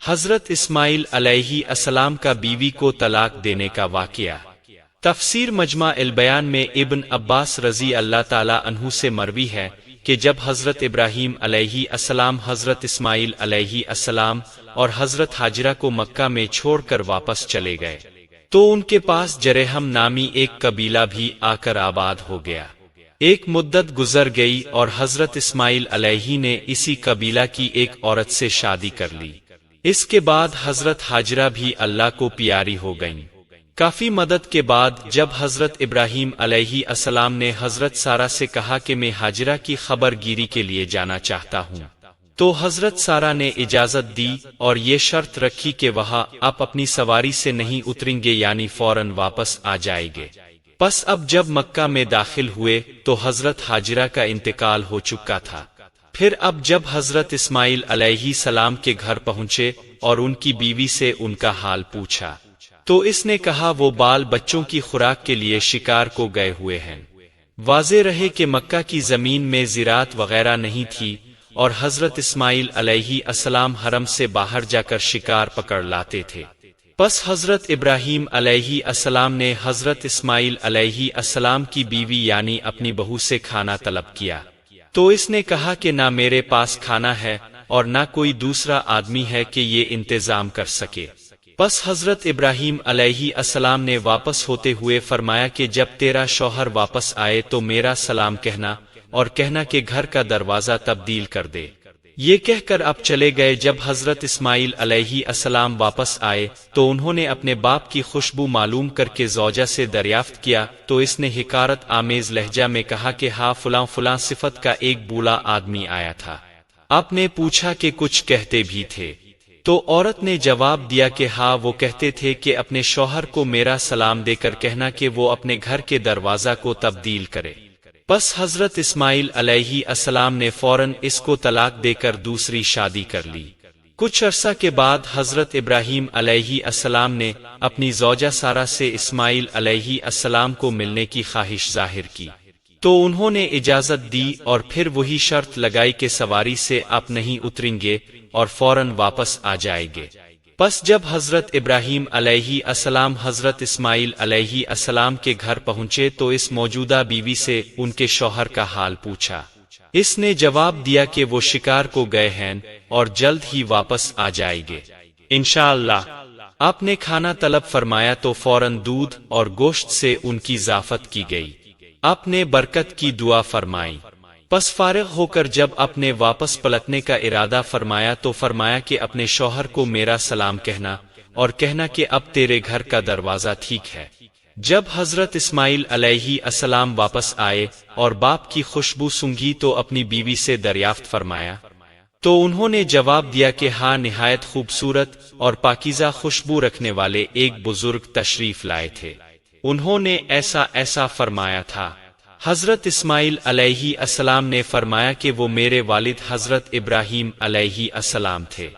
حضرت اسماعیل علیہ السلام کا بیوی کو طلاق دینے کا واقعہ۔ تفسیر مجمع البیان میں ابن عباس رضی اللہ تعالی عنہ سے مروی ہے کہ جب حضرت ابراہیم علیہ السلام حضرت اسماعیل علیہ السلام اور حضرت ہاجرہ کو مکہ میں چھوڑ کر واپس چلے گئے تو ان کے پاس جرہم نامی ایک قبیلہ بھی آ کر آباد ہو گیا۔ ایک مدت گزر گئی اور حضرت اسماعیل علیہ نے اسی قبیلہ کی ایک عورت سے شادی کر لی۔ اس کے بعد حضرت ہاجرہ بھی اللہ کو پیاری ہو گئیں۔ کافی مدت کے بعد جب حضرت ابراہیم علیہ السلام نے حضرت سارہ سے کہا کہ میں ہاجرہ کی خبر گیری کے لیے جانا چاہتا ہوں، تو حضرت سارہ نے اجازت دی اور یہ شرط رکھی کہ وہاں آپ اپنی سواری سے نہیں اتریں گے، یعنی فوراً واپس آ جائیں گے۔ پس اب جب مکہ میں داخل ہوئے تو حضرت ہاجرہ کا انتقال ہو چکا تھا۔ پھر اب جب حضرت اسماعیل علیہ السلام کے گھر پہنچے اور ان کی بیوی سے ان کا حال پوچھا تو اس نے کہا وہ بال بچوں کی خوراک کے لیے شکار کو گئے ہوئے ہیں۔ واضح رہے کہ مکہ کی زمین میں زراعت وغیرہ نہیں تھی اور حضرت اسماعیل علیہ السلام حرم سے باہر جا کر شکار پکڑ لاتے تھے۔ پس حضرت ابراہیم علیہ السلام نے حضرت اسماعیل علیہ السلام کی بیوی یعنی اپنی بہو سے کھانا طلب کیا تو اس نے کہا کہ نہ میرے پاس کھانا ہے اور نہ کوئی دوسرا آدمی ہے کہ یہ انتظام کر سکے۔ پس حضرت ابراہیم علیہ السلام نے واپس ہوتے ہوئے فرمایا کہ جب تیرا شوہر واپس آئے تو میرا سلام کہنا اور کہنا کہ گھر کا دروازہ تبدیل کر دے۔ یہ کہہ کر اب چلے گئے۔ جب حضرت اسماعیل علیہ السلام واپس آئے تو انہوں نے اپنے باپ کی خوشبو معلوم کر کے زوجہ سے دریافت کیا تو اس نے حقارت آمیز لہجہ میں کہا کہ ہاں فلاں فلاں صفت کا ایک بوڑھا آدمی آیا تھا۔ آپ نے پوچھا کہ کچھ کہتے بھی تھے؟ تو عورت نے جواب دیا کہ ہاں وہ کہتے تھے کہ اپنے شوہر کو میرا سلام دے کر کہنا کہ وہ اپنے گھر کے دروازہ کو تبدیل کرے۔ پس حضرت اسماعیل علیہ السلام نے فوراً اس کو طلاق دے کر دوسری شادی کر لی۔ کچھ عرصہ کے بعد حضرت ابراہیم علیہ السلام نے اپنی زوجہ سارہ سے اسماعیل علیہ السلام کو ملنے کی خواہش ظاہر کی تو انہوں نے اجازت دی اور پھر وہی شرط لگائی کہ سواری سے آپ نہیں اتریں گے اور فوراً واپس آ جائیں گے۔ پس جب حضرت ابراہیم علیہ السلام حضرت اسماعیل علیہ السلام کے گھر پہنچے تو اس موجودہ بیوی سے ان کے شوہر کا حال پوچھا۔ اس نے جواب دیا کہ وہ شکار کو گئے ہیں اور جلد ہی واپس آ جائیں گے انشاءاللہ۔ آپ نے کھانا طلب فرمایا تو فوراً دودھ اور گوشت سے ان کی ضیافت کی گئی۔ آپ نے برکت کی دعا فرمائی۔ پس فارغ ہو کر جب آپ نے واپس پلٹنے کا ارادہ فرمایا تو فرمایا کہ اپنے شوہر کو میرا سلام کہنا اور کہنا کہ اب تیرے گھر کا دروازہ ٹھیک ہے۔ جب حضرت اسماعیل علیہ السلام واپس آئے اور باپ کی خوشبو سونگھی تو اپنی بیوی سے دریافت فرمایا تو انہوں نے جواب دیا کہ ہاں نہایت خوبصورت اور پاکیزہ خوشبو رکھنے والے ایک بزرگ تشریف لائے تھے، انہوں نے ایسا ایسا فرمایا تھا۔ حضرت اسماعیل علیہ السلام نے فرمایا کہ وہ میرے والد حضرت ابراہیم علیہ السلام تھے۔